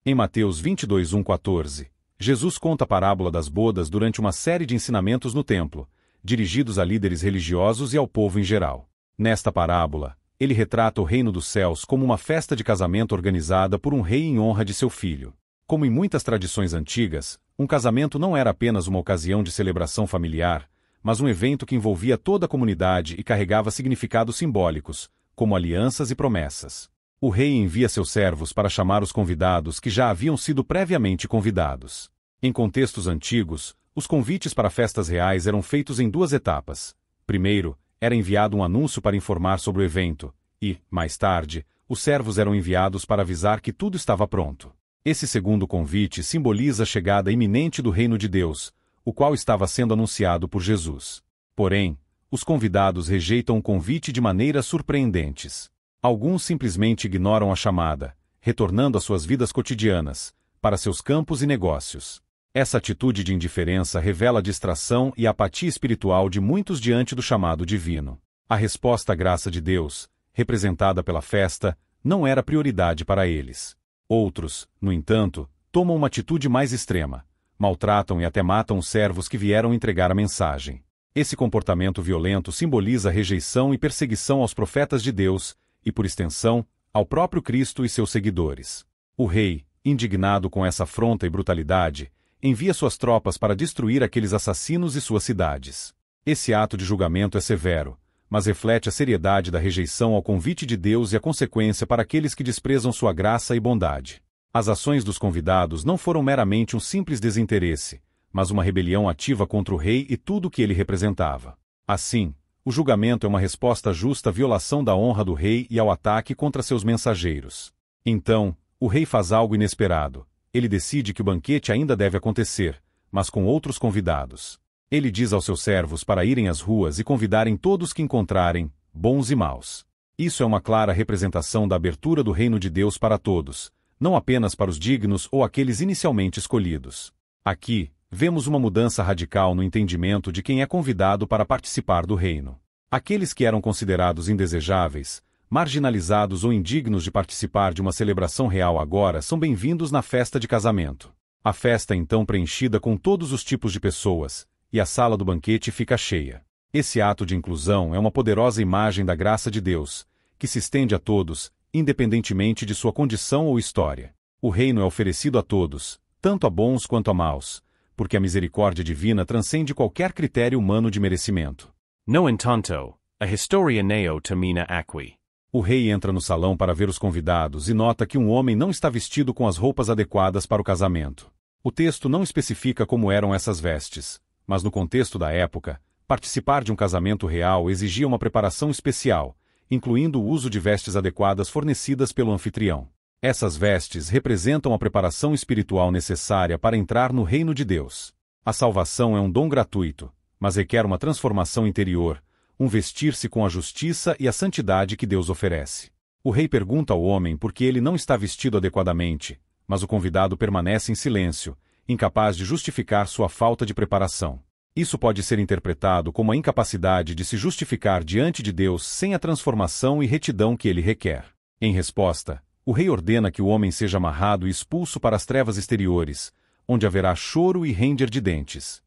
Em Mateus 22, 1-14, Jesus conta a parábola das bodas durante uma série de ensinamentos no templo, dirigidos a líderes religiosos e ao povo em geral. Nesta parábola, ele retrata o reino dos céus como uma festa de casamento organizada por um rei em honra de seu filho. Como em muitas tradições antigas, um casamento não era apenas uma ocasião de celebração familiar, mas um evento que envolvia toda a comunidade e carregava significados simbólicos, como alianças e promessas. O rei envia seus servos para chamar os convidados que já haviam sido previamente convidados. Em contextos antigos, os convites para festas reais eram feitos em duas etapas. Primeiro, era enviado um anúncio para informar sobre o evento, e, mais tarde, os servos eram enviados para avisar que tudo estava pronto. Esse segundo convite simboliza a chegada iminente do reino de Deus, o qual estava sendo anunciado por Jesus. Porém, os convidados rejeitam o convite de maneiras surpreendentes. Alguns simplesmente ignoram a chamada, retornando às suas vidas cotidianas, para seus campos e negócios. Essa atitude de indiferença revela a distração e a apatia espiritual de muitos diante do chamado divino. A resposta à graça de Deus, representada pela festa, não era prioridade para eles. Outros, no entanto, tomam uma atitude mais extrema, maltratam e até matam os servos que vieram entregar a mensagem. Esse comportamento violento simboliza rejeição e perseguição aos profetas de Deus, e, por extensão, ao próprio Cristo e seus seguidores. O rei, indignado com essa afronta e brutalidade, envia suas tropas para destruir aqueles assassinos e suas cidades. Esse ato de julgamento é severo, mas reflete a seriedade da rejeição ao convite de Deus e a consequência para aqueles que desprezam sua graça e bondade. As ações dos convidados não foram meramente um simples desinteresse, mas uma rebelião ativa contra o rei e tudo o que ele representava. Assim, o julgamento é uma resposta justa à violação da honra do rei e ao ataque contra seus mensageiros. Então, o rei faz algo inesperado. Ele decide que o banquete ainda deve acontecer, mas com outros convidados. Ele diz aos seus servos para irem às ruas e convidarem todos que encontrarem, bons e maus. Isso é uma clara representação da abertura do reino de Deus para todos, não apenas para os dignos ou aqueles inicialmente escolhidos. Aqui, vemos uma mudança radical no entendimento de quem é convidado para participar do reino. Aqueles que eram considerados indesejáveis, marginalizados ou indignos de participar de uma celebração real agora são bem-vindos na festa de casamento. A festa é então preenchida com todos os tipos de pessoas, e a sala do banquete fica cheia. Esse ato de inclusão é uma poderosa imagem da graça de Deus, que se estende a todos, independentemente de sua condição ou história. O reino é oferecido a todos, tanto a bons quanto a maus, porque a misericórdia divina transcende qualquer critério humano de merecimento. No entanto, a historia não termina aqui. O rei entra no salão para ver os convidados e nota que um homem não está vestido com as roupas adequadas para o casamento. O texto não especifica como eram essas vestes, mas no contexto da época, participar de um casamento real exigia uma preparação especial, incluindo o uso de vestes adequadas fornecidas pelo anfitrião. Essas vestes representam a preparação espiritual necessária para entrar no reino de Deus. A salvação é um dom gratuito, mas requer uma transformação interior, um vestir-se com a justiça e a santidade que Deus oferece. O rei pergunta ao homem por que ele não está vestido adequadamente, mas o convidado permanece em silêncio, incapaz de justificar sua falta de preparação. Isso pode ser interpretado como a incapacidade de se justificar diante de Deus sem a transformação e retidão que ele requer. Em resposta, o rei ordena que o homem seja amarrado e expulso para as trevas exteriores, onde haverá choro e ranger de dentes.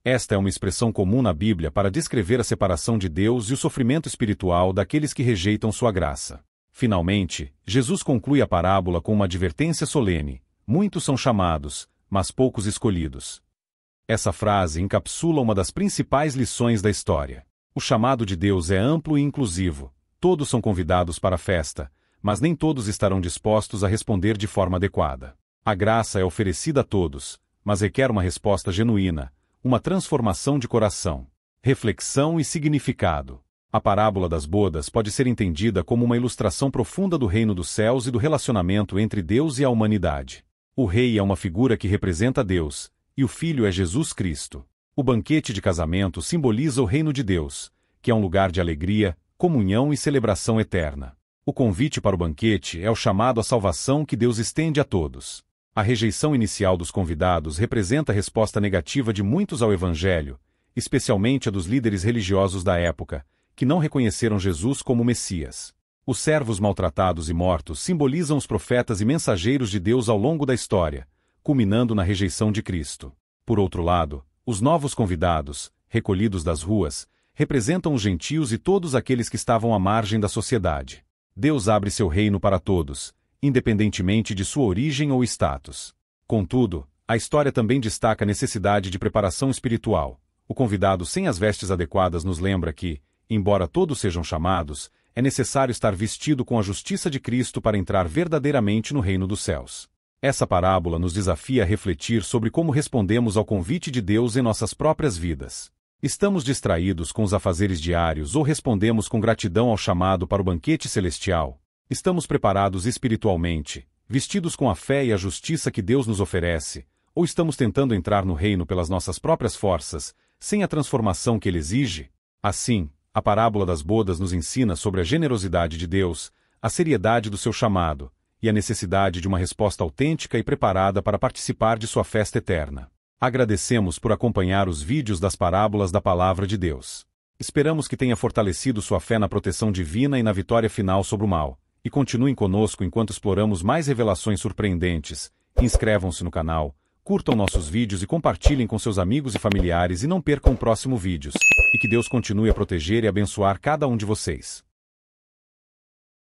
Esta é uma expressão comum na Bíblia para descrever a separação de Deus e o sofrimento espiritual daqueles que rejeitam sua graça. Finalmente, Jesus conclui a parábola com uma advertência solene: muitos são chamados, mas poucos escolhidos. Essa frase encapsula uma das principais lições da história. O chamado de Deus é amplo e inclusivo. Todos são convidados para a festa, mas nem todos estarão dispostos a responder de forma adequada. A graça é oferecida a todos, mas requer uma resposta genuína, uma transformação de coração. Reflexão e significado. A parábola das bodas pode ser entendida como uma ilustração profunda do reino dos céus e do relacionamento entre Deus e a humanidade. O rei é uma figura que representa Deus, e o filho é Jesus Cristo. O banquete de casamento simboliza o reino de Deus, que é um lugar de alegria, comunhão e celebração eterna. O convite para o banquete é o chamado à salvação que Deus estende a todos. A rejeição inicial dos convidados representa a resposta negativa de muitos ao Evangelho, especialmente a dos líderes religiosos da época, que não reconheceram Jesus como Messias. Os servos maltratados e mortos simbolizam os profetas e mensageiros de Deus ao longo da história, culminando na rejeição de Cristo. Por outro lado, os novos convidados, recolhidos das ruas, representam os gentios e todos aqueles que estavam à margem da sociedade. Deus abre seu reino para todos, independentemente de sua origem ou status. Contudo, a história também destaca a necessidade de preparação espiritual. O convidado sem as vestes adequadas nos lembra que, embora todos sejam chamados, é necessário estar vestido com a justiça de Cristo para entrar verdadeiramente no reino dos céus. Essa parábola nos desafia a refletir sobre como respondemos ao convite de Deus em nossas próprias vidas. Estamos distraídos com os afazeres diários ou respondemos com gratidão ao chamado para o banquete celestial? Estamos preparados espiritualmente, vestidos com a fé e a justiça que Deus nos oferece, ou estamos tentando entrar no reino pelas nossas próprias forças, sem a transformação que ele exige? Assim, a parábola das bodas nos ensina sobre a generosidade de Deus, a seriedade do seu chamado, e a necessidade de uma resposta autêntica e preparada para participar de sua festa eterna. Agradecemos por acompanhar os vídeos das parábolas da Palavra de Deus. Esperamos que tenha fortalecido sua fé na proteção divina e na vitória final sobre o mal, e continuem conosco enquanto exploramos mais revelações surpreendentes. Inscrevam-se no canal, curtam nossos vídeos e compartilhem com seus amigos e familiares e não percam o próximo vídeo. E que Deus continue a proteger e abençoar cada um de vocês.